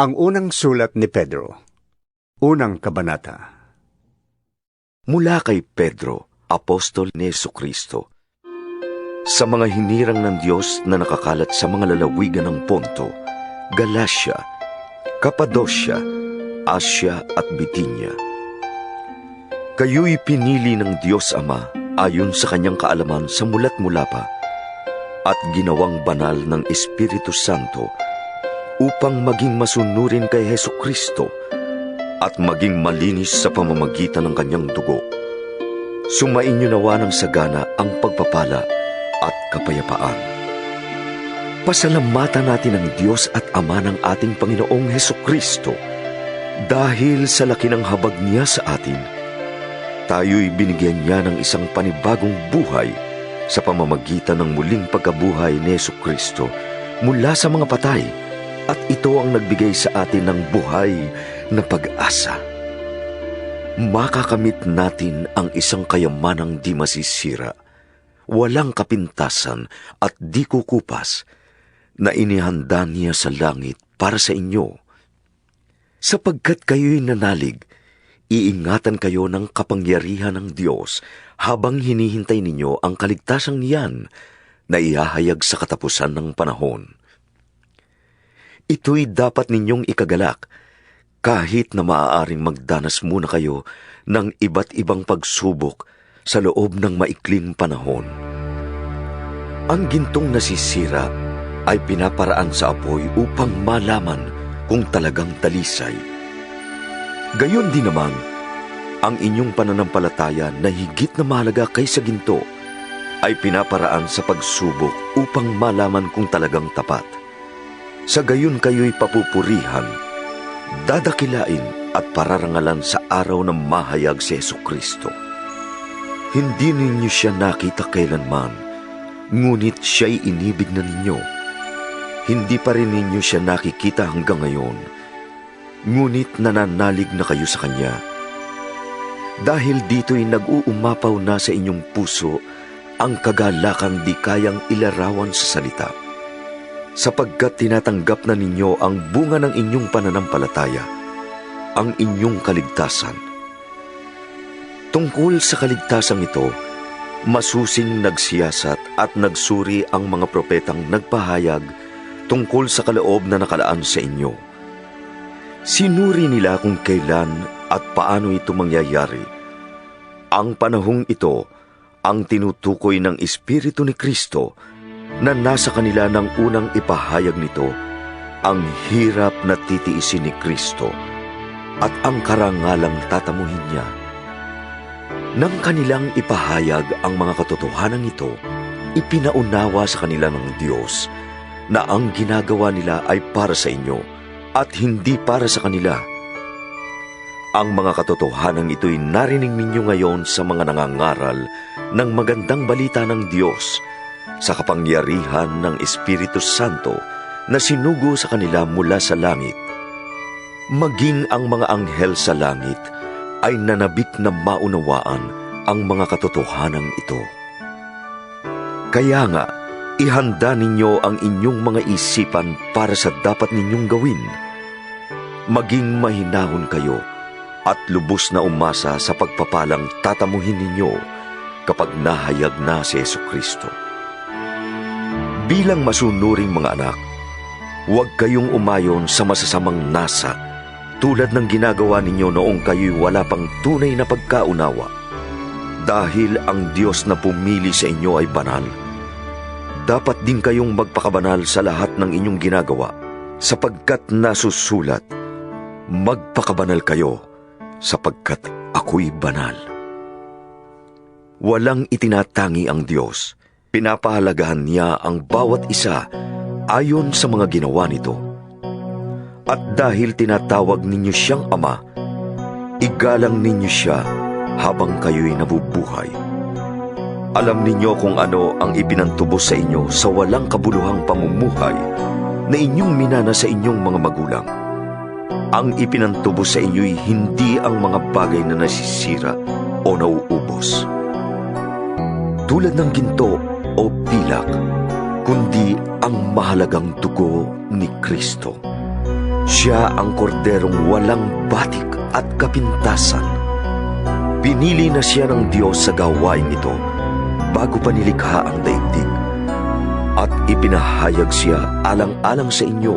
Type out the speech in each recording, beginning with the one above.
Ang unang sulat ni Pedro, unang kabanata. Mula kay Pedro, apostol ni Jesucristo, sa mga hinirang ng Diyos na nakakalat sa mga lalawigan ng Ponto, Galacia, Cappadocia, Asia at Bitinia. Kayo'y pinili ng Diyos Ama ayon sa kanyang kaalaman sa mulat-mula pa at ginawang banal ng Espiritu Santo upang maging masunurin kay Jesucristo at maging malinis sa pamamagitan ng kanyang dugo. Sumainyo nawa ng sagana ang pagpapala at kapayapaan. Pasalamatan natin ang Diyos at Ama ng ating Panginoong Jesucristo dahil sa laki ng habag niya sa atin. Tayo'y binigyan niya ng isang panibagong buhay sa pamamagitan ng muling pagkabuhay ni Jesucristo mula sa mga patay, at ito ang nagbigay sa atin ng buhay na pag-asa. Makakamit natin ang isang kayamanang di masisira, walang kapintasan at di kukupas, na inihanda niya sa langit para sa inyo. Sapagkat kayo'y nanalig, iingatan kayo ng kapangyarihan ng Diyos habang hinihintay ninyo ang kaligtasang niyan na ihahayag sa katapusan ng panahon. Ito'y dapat ninyong ikagalak kahit na maaaring magdanas muna kayo ng iba't ibang pagsubok sa loob ng maikling panahon. Ang gintong nasisira ay pinaparaan sa apoy upang malaman kung talagang talisay. Gayon din naman, ang inyong pananampalataya na higit na mahalaga kaysa ginto ay pinaparaan sa pagsubok upang malaman kung talagang tapat. Sa gayon kayo'y papupurihan, dadakilain at pararangalan sa araw ng mahayag si Jesucristo. Hindi ninyo siya nakita kailanman, ngunit siya'y inibig na ninyo. Hindi pa rin ninyo siya nakikita hanggang ngayon, ngunit nananalig na kayo sa Kanya. Dahil dito'y nag-uumapaw na sa inyong puso ang kagalakang di kayang ilarawan sa salita, sapagkat tinatanggap na ninyo ang bunga ng inyong pananampalataya, ang inyong kaligtasan. Tungkol sa kaligtasang ito, masusing nagsiyasat at nagsuri ang mga propetang nagpahayag tungkol sa kaloob na nakalaan sa inyo. Sinuri nila kung kailan at paano ito mangyayari. Ang panahong ito ang tinutukoy ng Espiritu ni Kristo na nasa kanila nang unang ipahayag nito ang hirap na titiisin ni Kristo at ang karangalang tatamuhin niya. Nang kanilang ipahayag ang mga katotohanan ito, ipinaunawa sa kanila ng Diyos na ang ginagawa nila ay para sa inyo at hindi para sa kanila. Ang mga katotohanan ito'y narinig ninyo ngayon sa mga nangangaral ng magandang balita ng Diyos sa kapangyarihan ng Espiritu Santo na sinugo sa kanila mula sa langit. Maging ang mga anghel sa langit ay nanabik na maunawaan ang mga katotohanan ito. Kaya nga, ihanda ninyo ang inyong mga isipan para sa dapat ninyong gawin. Maging mahinahon kayo at lubos na umasa sa pagpapalang tatamuhin ninyo kapag nahayag na si Jesucristo. Bilang masunuring mga anak, huwag kayong umayon sa masasamang nasa tulad ng ginagawa ninyo noong kayo'y wala pang tunay na pagkaunawa. Dahil ang Diyos na pumili sa inyo ay banal, dapat din kayong magpakabanal sa lahat ng inyong ginagawa, sapagkat nasusulat, magpakabanal kayo, sapagkat ako'y banal. Walang itinatangi ang Diyos. Pinapahalagahan niya ang bawat isa ayon sa mga ginawa nito. At dahil tinatawag ninyo siyang Ama, igalang ninyo siya habang kayo'y nabubuhay. Alam ninyo kung ano ang ipinantubos sa inyo sa walang kabuluhang pamumuhay na inyong minana sa inyong mga magulang. Ang ipinantubos sa inyo'y hindi ang mga bagay na nasisira o nauubos, tulad ng ginto o pilak, kundi ang mahalagang dugo ni Kristo, Siya ang korderong walang batik at kapintasan. Pinili na siya ng Diyos sa gawain ito bago pa nilikha ang daigdig. At ipinahayag siya alang-alang sa inyo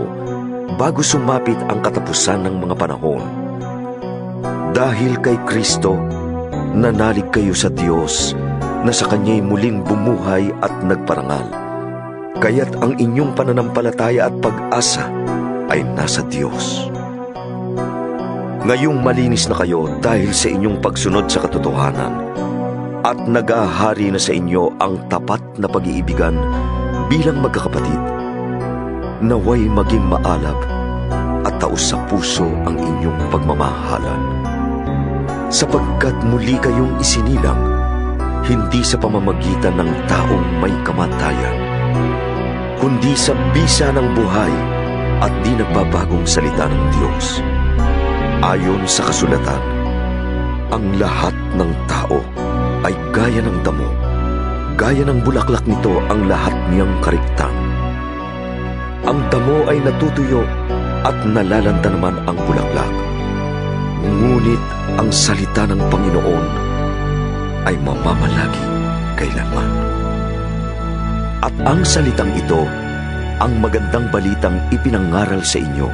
bago sumapit ang katapusan ng mga panahon. Dahil kay Kristo, nanalig kayo sa Diyos na sa Kanya'y muling bumuhay at nagparangal. Kaya't ang inyong pananampalataya at pag-asa ay nasa Diyos. Ngayong malinis na kayo dahil sa inyong pagsunod sa katotohanan at nag-ahari na sa inyo ang tapat na pag-iibigan bilang magkakapatid. Naway maging maalab at taos sa puso ang inyong pagmamahalan. Sapagkat muli kayong isinilang, hindi sa pamamagitan ng taong may kamatayan, kundi sa bisa ng buhay at di nagbabagong salita ng Diyos. Ayon sa kasulatan, ang lahat ng tao ay gaya ng damo, gaya ng bulaklak nito ang lahat niyang kariktan. Ang damo ay natutuyo at nalalanta naman ang bulaklak. Ngunit ang salita ng Panginoon ay mamamalagi kailanman. At ang salitang ito, ang magandang balitang ipinangaral sa inyo.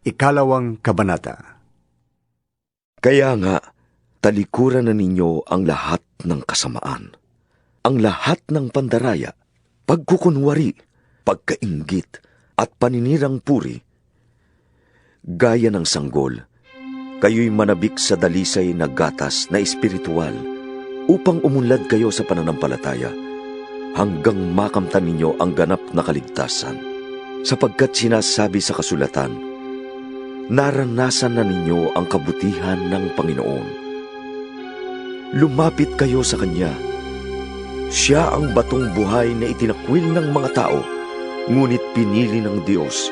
Ikalawang kabanata. Kaya nga, talikuran na ninyo ang lahat ng kasamaan, ang lahat ng pandaraya, pagkukunwari, pagkainggit, at paninirang puri. Gaya ng sanggol, kayo'y manabik sa dalisay na gatas na espiritual upang umunlad kayo sa pananampalataya hanggang makamtan ninyo ang ganap na kaligtasan. Sapagkat sinasabi sa kasulatan, naranasan na ninyo ang kabutihan ng Panginoon. Lumapit kayo sa Kanya. Siya ang batong buhay na itinakwil ng mga tao, ngunit pinili ng Diyos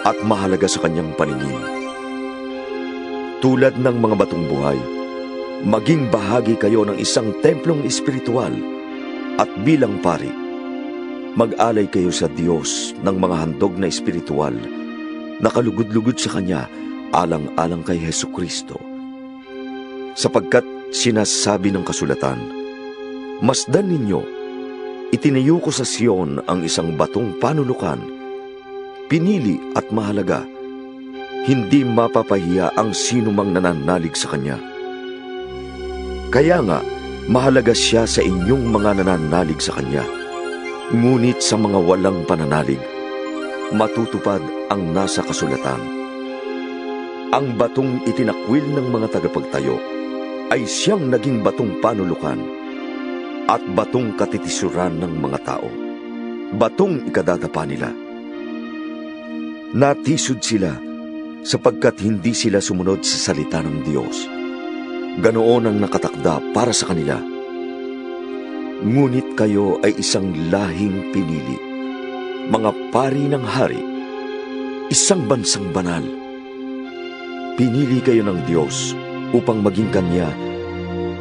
at mahalaga sa Kanyang paningin. Tulad ng mga batong buhay, maging bahagi kayo ng isang templong espiritual at bilang pari, mag-alay kayo sa Diyos ng mga handog na espiritual na kalugod-lugod sa Kanya alang-alang kay Hesukristo. Sapagkat sinasabi ng kasulatan, masdan ninyo, itinayo ko sa Sion ang isang batong panulukan, pinili at mahalaga, hindi mapapahiya ang sinumang nananalig sa Kanya. Kaya nga, mahalaga siya sa inyong mga nananalig sa Kanya. Ngunit sa mga walang pananalig, matutupad ang nasa kasulatan. Ang batong itinakwil ng mga tagapagtayo ay siyang naging batong panulukan at batong katitisuran ng mga tao, batong ikadadapa nila. Natisod sila sapagkat hindi sila sumunod sa salita ng Diyos. Ganoon ang nakatakda para sa kanila. Ngunit kayo ay isang lahing pinili, mga pari ng hari, isang bansang banal. Pinili kayo ng Diyos upang maging Kanya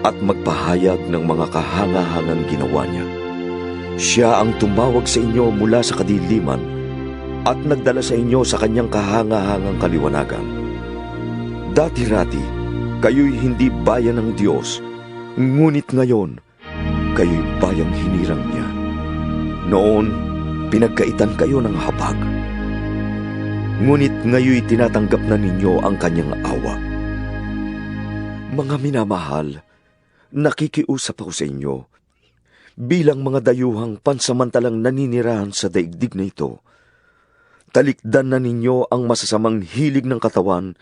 at magpahayag ng mga kahangahangang ginawa niya. Siya ang tumawag sa inyo mula sa kadiliman at nagdala sa inyo sa Kanyang kahangahangang kaliwanagan. Dati-rati, kayo'y hindi bayan ng Diyos, ngunit ngayon, kayo'y bayang hinirang niya. Noon, pinagkaitan kayo ng habag. Ngunit ngayoy tinatanggap na ninyo ang Kanyang awa. Mga minamahal, nakikiusap ako sa inyo bilang mga dayuhang pansamantalang naninirahan sa daigdig na ito. Talikdan na ninyo ang masasamang hilig ng katawan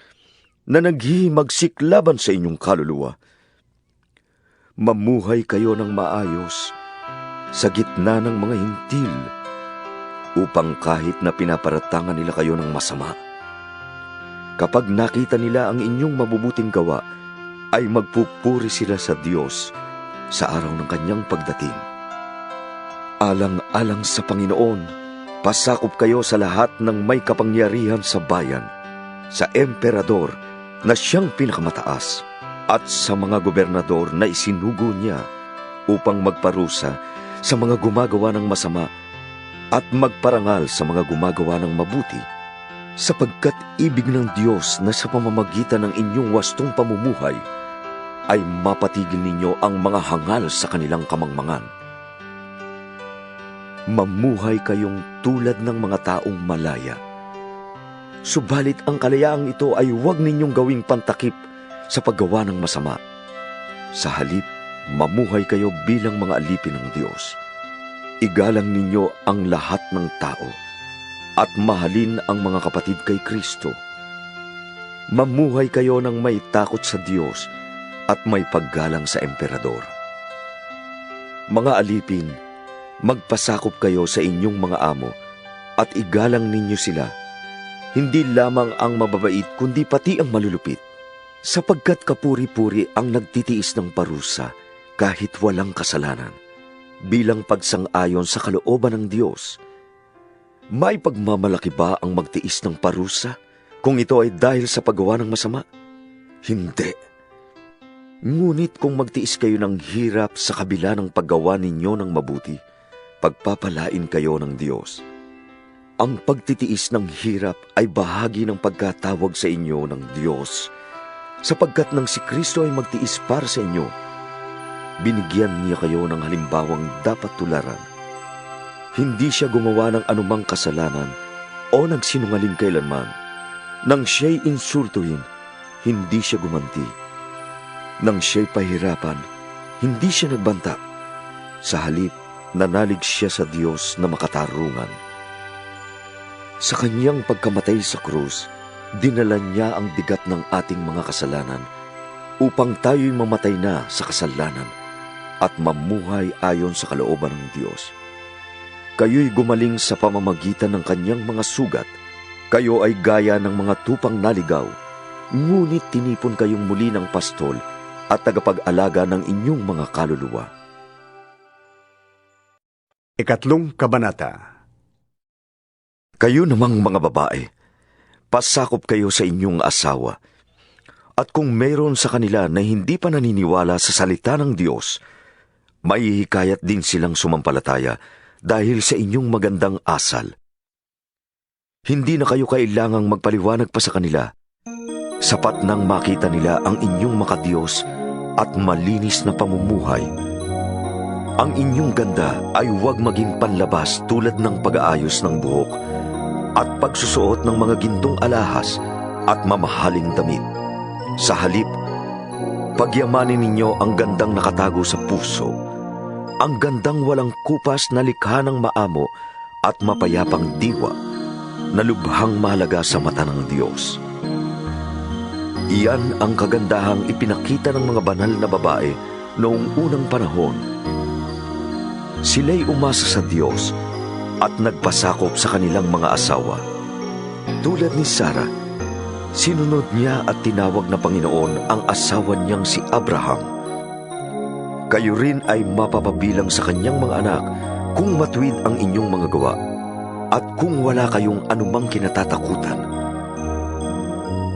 na naghihimagsik laban sa inyong kaluluwa. Mamuhay kayo ng maayos sa gitna ng mga hintil upang kahit na pinaparatangan nila kayo ng masama, kapag nakita nila ang inyong mabubuting gawa, ay magpupuri sila sa Diyos sa araw ng Kanyang pagdating. Alang-alang sa Panginoon, pasakop kayo sa lahat ng may kapangyarihan sa bayan, sa emperador na siyang pinakamataas, at sa mga gobernador na isinugo niya upang magparusa sa mga gumagawa ng masama at magparangal sa mga gumagawa ng mabuti, sapagkat ibig ng Diyos na sa pamamagitan ng inyong wastong pamumuhay ay mapatigil ninyo ang mga hangal sa kanilang kamangmangan. Mamuhay kayong tulad ng mga taong malaya. Subalit ang kalayaang ito ay huwag ninyong gawing pantakip sa paggawa ng masama. Sa halip, mamuhay kayo bilang mga alipin ng Diyos. Igalang ninyo ang lahat ng tao at mahalin ang mga kapatid kay Kristo. Mamuhay kayo ng may takot sa Diyos at may paggalang sa emperador. Mga alipin, magpasakop kayo sa inyong mga amo at igalang ninyo sila, hindi lamang ang mababait kundi pati ang malulupit, sapagkat kapuri-puri ang nagtitiis ng parusa kahit walang kasalanan, bilang pagsang-ayon sa kalooban ng Diyos. May pagmamalaki ba ang magtiis ng parusa kung ito ay dahil sa paggawa ng masama? Hindi. Ngunit kung magtiis kayo ng hirap sa kabila ng paggawa ninyo ng mabuti, pagpapalain kayo ng Diyos. Ang pagtitiis ng hirap ay bahagi ng pagkatawag sa inyo ng Diyos, sapagkat nang si Kristo ay magtiis para sa inyo, binigyan niya kayo ng halimbawang dapat tularan. Hindi siya gumawa ng anumang kasalanan o nagsinungaling kailanman. Nang siya'y insultuhin, hindi siya gumanti. Nang siya'y pahirapan, hindi siya nagbanta. Sa halip, nanalig siya sa Diyos na makatarungan. Sa kanyang pagkamatay sa krus, dinala niya ang bigat ng ating mga kasalanan upang tayo'y mamatay na sa kasalanan at mamuhay ayon sa kalooban ng Diyos. Kayo'y gumaling sa pamamagitan ng kanyang mga sugat. Kayo ay gaya ng mga tupang naligaw, ngunit tinipon kayong muli ng pastol at tagapag-alaga ng inyong mga kaluluwa. Ikatlong kabanata. Kayo namang mga babae, pasakop kayo sa inyong asawa. At kung mayroon sa kanila na hindi pa naniniwala sa salita ng Diyos, maihikayat din silang sumampalataya dahil sa inyong magandang asal. Hindi na kayo kailangang magpaliwanag pa sa kanila. Sapat nang makita nila ang inyong makadiyos at malinis na pamumuhay. Ang inyong ganda ay huwag maging panlabas tulad ng pag-aayos ng buhok at pagsusuot ng mga gintong alahas at mamahaling damit. Sa halip, pagyamanin ninyo ang gandang nakatago sa puso, ang gandang walang kupas na likha ng maamo at mapayapang diwa na lubhang mahalaga sa mata ng Diyos. Iyan ang kagandahang ipinakita ng mga banal na babae noong unang panahon. Sila'y umasa sa Diyos at nagpasakop sa kanilang mga asawa. Tulad ni Sarah, sinunod niya at tinawag na Panginoon ang asawa niyang si Abraham. Kayo rin ay mapapabilang sa kanyang mga anak kung matuwid ang inyong mga gawa at kung wala kayong anumang kinatatakutan.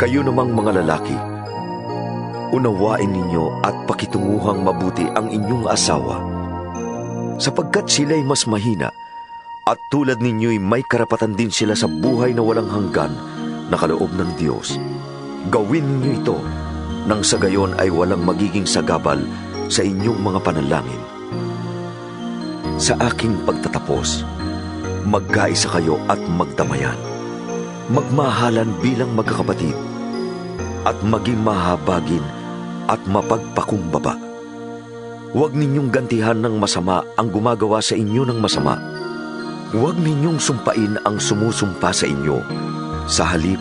Kayo namang mga lalaki, unawain ninyo at pakitunguhang mabuti ang inyong asawa, sapagkat sila'y mas mahina at tulad ninyo'y may karapatan din sila sa buhay na walang hanggan na kaloob ng Diyos. Gawin ninyo ito nang sa gayon ay walang magiging sagabal sa inyong mga panalangin. Sa aking pagtatapos, magkaisa kayo at magdamayan. Magmahalan bilang magkakapatid at maging mahabagin at mapagpakumbaba. Huwag ninyong gantihan ng masama ang gumagawa sa inyo ng masama. Huwag ninyong sumpain ang sumusumpa sa inyo. Sa halip,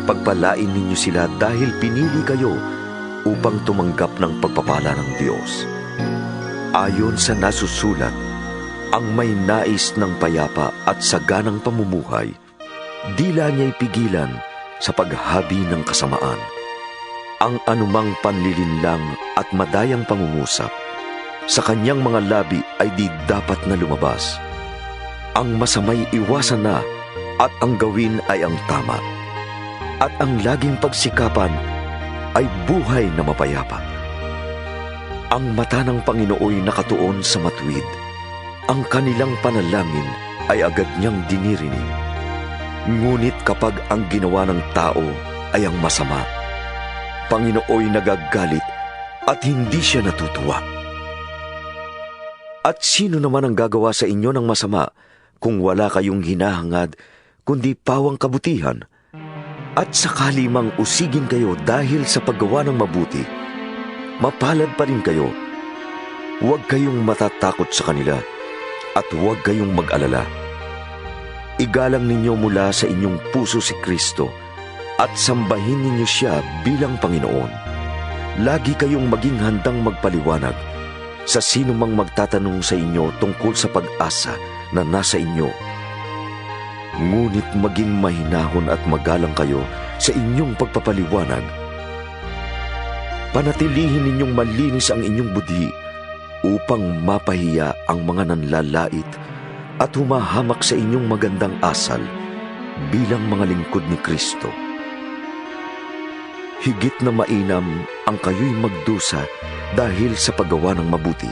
pagpalain ninyo sila dahil pinili kayo upang tumanggap ng pagpapala ng Diyos. Ayon sa nasusulat, ang may nais ng payapa at saganang pamumuhay, dila niya'y pigilan sa paghabi ng kasamaan. Ang anumang panlilinlang at madayang pangungusap, sa kanyang mga labi ay di dapat na lumabas. Ang masamay iwasan na at ang gawin ay ang tama. At ang laging pagsikapan ay buhay na mapayapa. Ang mata ng Panginooy nakatuon sa matuwid. Ang kanilang panalangin ay agad niyang dinirinig. Ngunit kapag ang ginawa ng tao ay ang masama, Panginooy nagagalit at hindi siya natutuwa. At sino naman ang gagawa sa inyo ng masama kung wala kayong hinahangad kundi pawang kabutihan? At sakali mang usigin kayo dahil sa paggawa ng mabuti, mapalad pa rin kayo. Huwag kayong matatakot sa kanila at huwag kayong mag-alala. Igalang ninyo mula sa inyong puso si Kristo at sambahin ninyo siya bilang Panginoon. Lagi kayong maging handang magpaliwanag sa sino mang magtatanong sa inyo tungkol sa pag-asa na nasa inyo. Ngunit maging mahinahon at magalang kayo sa inyong pagpapaliwanag. Panatilihin ninyong malinis ang inyong budhi upang mapahiya ang mga nanlalait at humahamak sa inyong magandang asal bilang mga lingkod ni Kristo. Higit na mainam ang kayo'y magdusa dahil sa paggawa ng mabuti,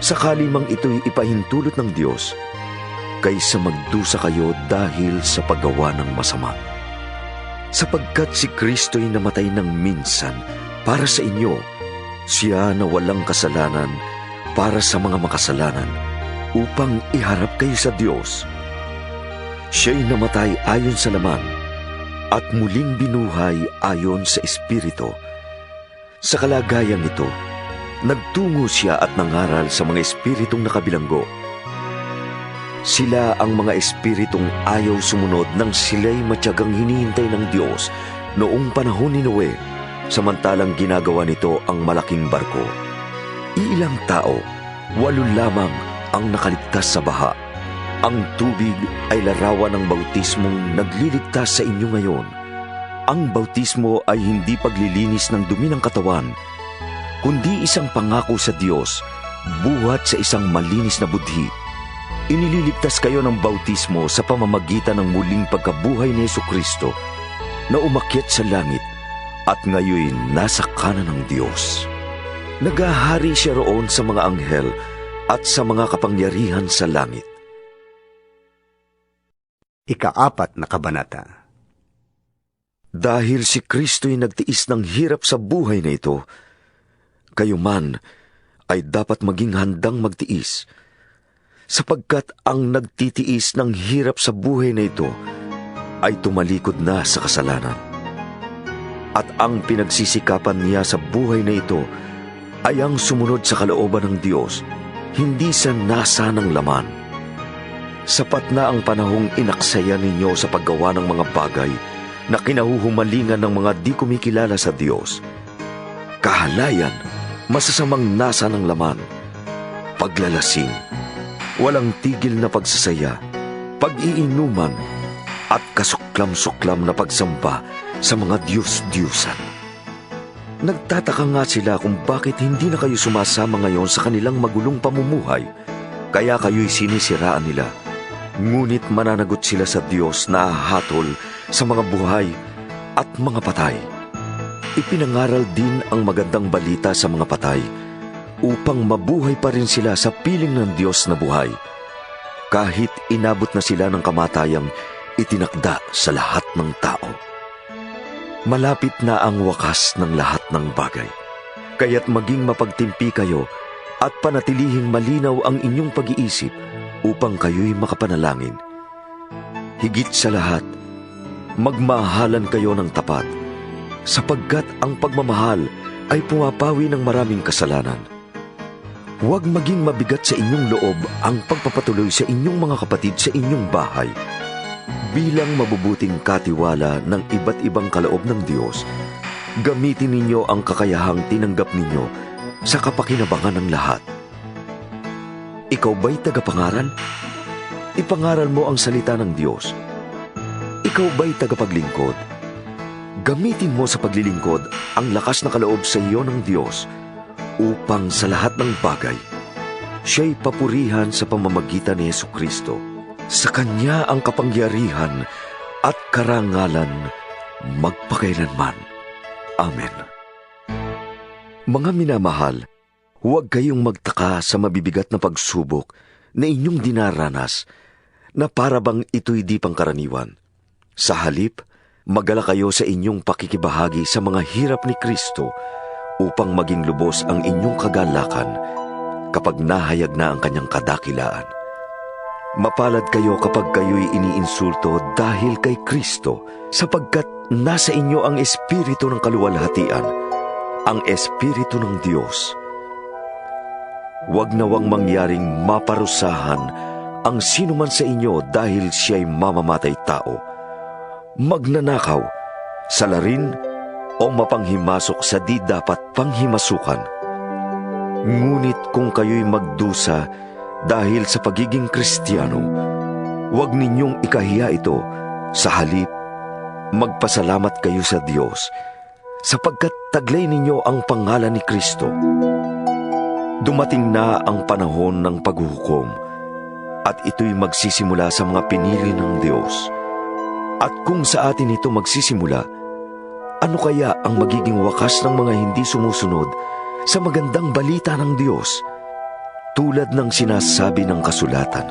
sakali mang ito'y ipahintulot ng Diyos, kaysa magdusa kayo dahil sa paggawa ng masama. Sapagkat si Kristo'y namatay ng minsan para sa inyo, siya na walang kasalanan para sa mga makasalanan, upang iharap kayo sa Diyos. Siya'y namatay ayon sa laman, at muling binuhay ayon sa Espiritu. Sa kalagayang ito, nagtungo siya at nangaral sa mga espiritong nakabilanggo. Sila ang mga espiritong ayaw sumunod nang sila'y matyagang hinihintay ng Diyos noong panahon ni Noe, samantalang ginagawa nito ang malaking barko. Iilang tao, 8 lamang ang nakaligtas sa baha. Ang tubig ay larawan ng bautismong nagliligtas sa inyo ngayon. Ang bautismo ay hindi paglilinis ng dumi ng katawan, kundi isang pangako sa Diyos, buhat sa isang malinis na budhi. Inililigtas kayo ng bautismo sa pamamagitan ng muling pagkabuhay ni Jesucristo na umakyat sa langit at ngayon nasa kanan ng Diyos. Nagahari siya roon sa mga anghel at sa mga kapangyarihan sa langit. Ika-4 na kabanata. Dahil si Kristo'y nagtiis ng hirap sa buhay na ito, kayo man ay dapat maging handang magtiis, sapagkat ang nagtitiis ng hirap sa buhay na ito ay tumalikod na sa kasalanan. At ang pinagsisikapan niya sa buhay na ito ay ang sumunod sa kalooban ng Diyos, hindi sa nasa ng laman. Sapat na ang panahong inaksaya ninyo sa paggawa ng mga bagay na kinahuhumalingan ng mga di kumikilala sa Diyos. Kahalayan, masasamang nasa ng laman, paglalasing, walang tigil na pagsasaya, pag-iinuman, at kasuklam-suklam na pagsamba sa mga Diyos-Diyusan. Nagtataka nga sila kung bakit hindi na kayo sumasama ngayon sa kanilang magulong pamumuhay, kaya kayo'y sinisiraan nila. Ngunit mananagot sila sa Diyos na hatol sa mga buhay at mga patay. Ipinangaral din ang magandang balita sa mga patay upang mabuhay pa rin sila sa piling ng Diyos na buhay, kahit inabot na sila ng kamatayang itinakda sa lahat ng tao. Malapit na ang wakas ng lahat ng bagay, kaya't maging mapagtimpi kayo at panatilihing malinaw ang inyong pag-iisip upang kayo'y makapanalangin. Higit sa lahat, magmahalan kayo ng tapat, sapagkat ang pagmamahal ay pumapawi ng maraming kasalanan. Huwag maging mabigat sa inyong loob ang pagpapatuloy sa inyong mga kapatid sa inyong bahay. Bilang mabubuting katiwala ng iba't ibang kaloob ng Diyos, gamitin ninyo ang kakayahang tinanggap ninyo sa kapakinabangan ng lahat. Ikaw ba'y tagapangaral? Ipangaral mo ang salita ng Diyos. Ikaw ba'y tagapaglingkod? Gamitin mo sa paglilingkod ang lakas na kaloob sa iyo ng Diyos upang sa lahat ng bagay, siya'y papurihan sa pamamagitan ni Jesucristo. Sa Kanya ang kapangyarihan at karangalan magpakailanman. Amen. Mga minamahal, huwag kayong magtaka sa mabibigat na pagsubok na inyong dinaranas na parabang ito'y di pangkaraniwan. Sa halip, magala kayo sa inyong pakikibahagi sa mga hirap ni Kristo upang maging lubos ang inyong kagalakan kapag nahayag na ang kanyang kadakilaan. Mapalad kayo kapag kayo'y iniinsulto dahil kay Kristo, sapagkat nasa inyo ang Espiritu ng kaluwalhatian, ang Espiritu ng Diyos. Huwag nawang mangyaring maparusahan ang sinuman sa inyo dahil siya'y mamamatay tao, magnanakaw, salarin, o mapanghimasok sa di dapat panghimasukan. Ngunit kung kayo'y magdusa dahil sa pagiging Kristiyano, huwag ninyong ikahiya ito. Sa halip, magpasalamat kayo sa Diyos, sapagkat taglay ninyo ang pangalan ni Kristo. Dumating na ang panahon ng paghuhukom, at ito'y magsisimula sa mga pinili ng Diyos. At kung sa atin ito magsisimula, ano kaya ang magiging wakas ng mga hindi sumusunod sa magandang balita ng Diyos? Tulad ng sinasabi ng kasulatan,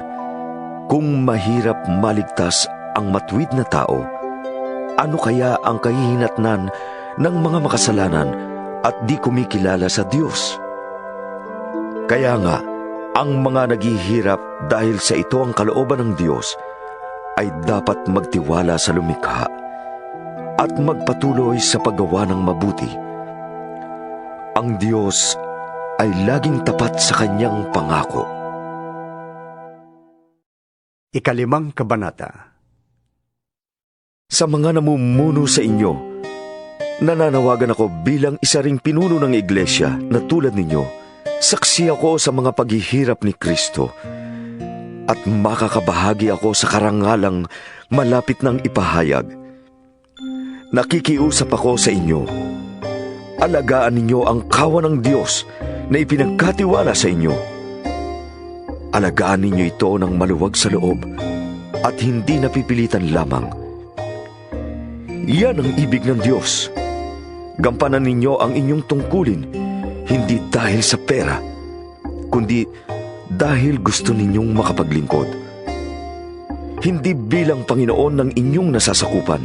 kung mahirap maligtas ang matuwid na tao, ano kaya ang kahihinatnan ng mga makasalanan at di kumikilala sa Diyos? Kaya nga, ang mga naghihirap dahil sa ito ang kalooban ng Diyos ay dapat magtiwala sa lumikha at magpatuloy sa paggawa ng mabuti. Ang Diyos ay laging tapat sa kanyang pangako. 5 Kabanata. Sa mga namumuno sa inyo, nananawagan ako bilang isa ring pinuno ng iglesia na tulad ninyo. Saksi ako sa mga paghihirap ni Kristo at makakabahagi ako sa karangalang malapit ng ipahayag. Nakikiusap ako sa inyo. Alagaan ninyo ang kawan ng Diyos na ipinagkatiwala sa inyo. Alagaan ninyo ito ng maluwag sa loob at hindi napipilitan lamang. Iyan ang ibig ng Diyos. Gampanan ninyo ang inyong tungkulin, hindi dahil sa pera, kundi dahil gusto ninyong makapaglingkod. Hindi bilang Panginoon ng inyong nasasakupan,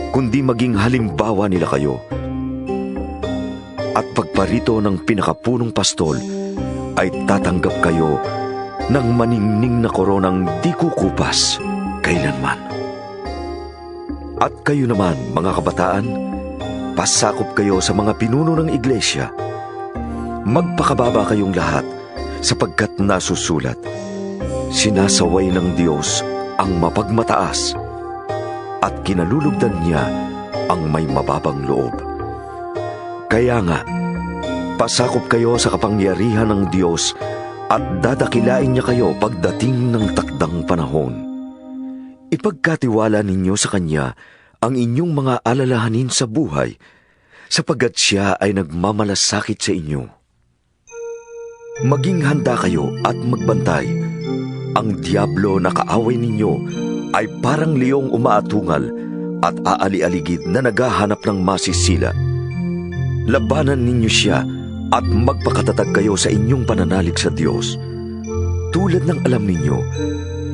kundi maging halimbawa nila kayo. At pagparito ng pinakapunong pastol, ay tatanggap kayo ng maningning na koronang di kukupas kailanman. At kayo naman, mga kabataan, pasakop kayo sa mga pinuno ng iglesia. Magpakababa kayong lahat, sapagkat nasusulat, sinasaway ng Diyos ang mapagmataas, at kinalulugdan niya ang may mababang loob. Kaya nga, pasakop kayo sa kapangyarihan ng Diyos at dadakilain niya kayo pagdating ng takdang panahon. Ipagkatiwala ninyo sa Kanya ang inyong mga alalahanin sa buhay, sapagkat Siya ay nagmamalasakit sa inyo. Maging handa kayo at magbantay. Ang diablo na kaaway ninyo ay parang leong umaatungal at aali-aligid na naghahanap ng masisila. Labanan ninyo siya at magpakatatag kayo sa inyong pananalig sa Diyos. Tulad ng alam ninyo,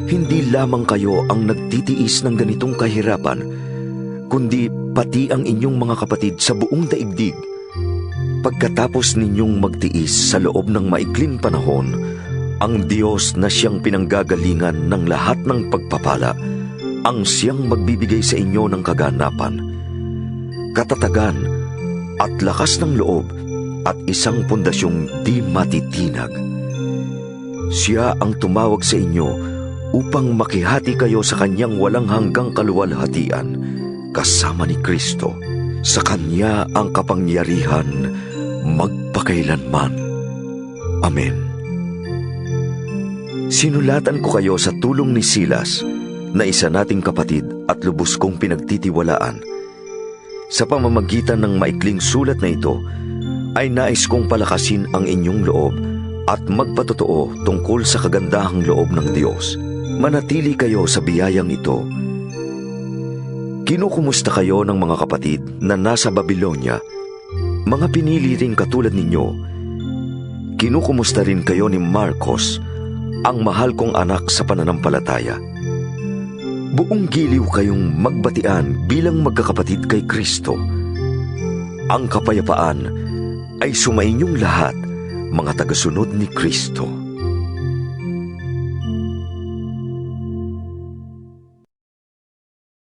hindi lamang kayo ang nagtitiis ng ganitong kahirapan, kundi pati ang inyong mga kapatid sa buong daigdig. Pagkatapos ninyong magtiis sa loob ng maikling panahon, ang Diyos na siyang pinanggagalingan ng lahat ng pagpapala, ang siyang magbibigay sa inyo ng kaganapan, katatagan, at lakas ng loob at isang pundasyong di matitinag. Siya ang tumawag sa inyo upang makihati kayo sa kanyang walang hanggang kaluwalhatian kasama ni Kristo. Sa kanya ang kapangyarihan magpakailanman. Amen. Sinulatan ko kayo sa tulong ni Silas, na isa nating kapatid at lubos kong pinagtitiwalaan. Sa pamamagitan ng maikling sulat na ito, ay nais kong palakasin ang inyong loob at magpatotoo tungkol sa kagandahang loob ng Diyos. Manatili kayo sa biyayang ito. Kinukumusta kayo ng mga kapatid na nasa Babylonia, mga pinili ring katulad ninyo. Kinukumusta rin kayo ni Marcos, ang mahal kong anak sa pananampalataya. Buong giliw kayong magbatian bilang magkakapatid kay Kristo. Ang kapayapaan ay sumainyong lahat, mga tagasunod ni Kristo.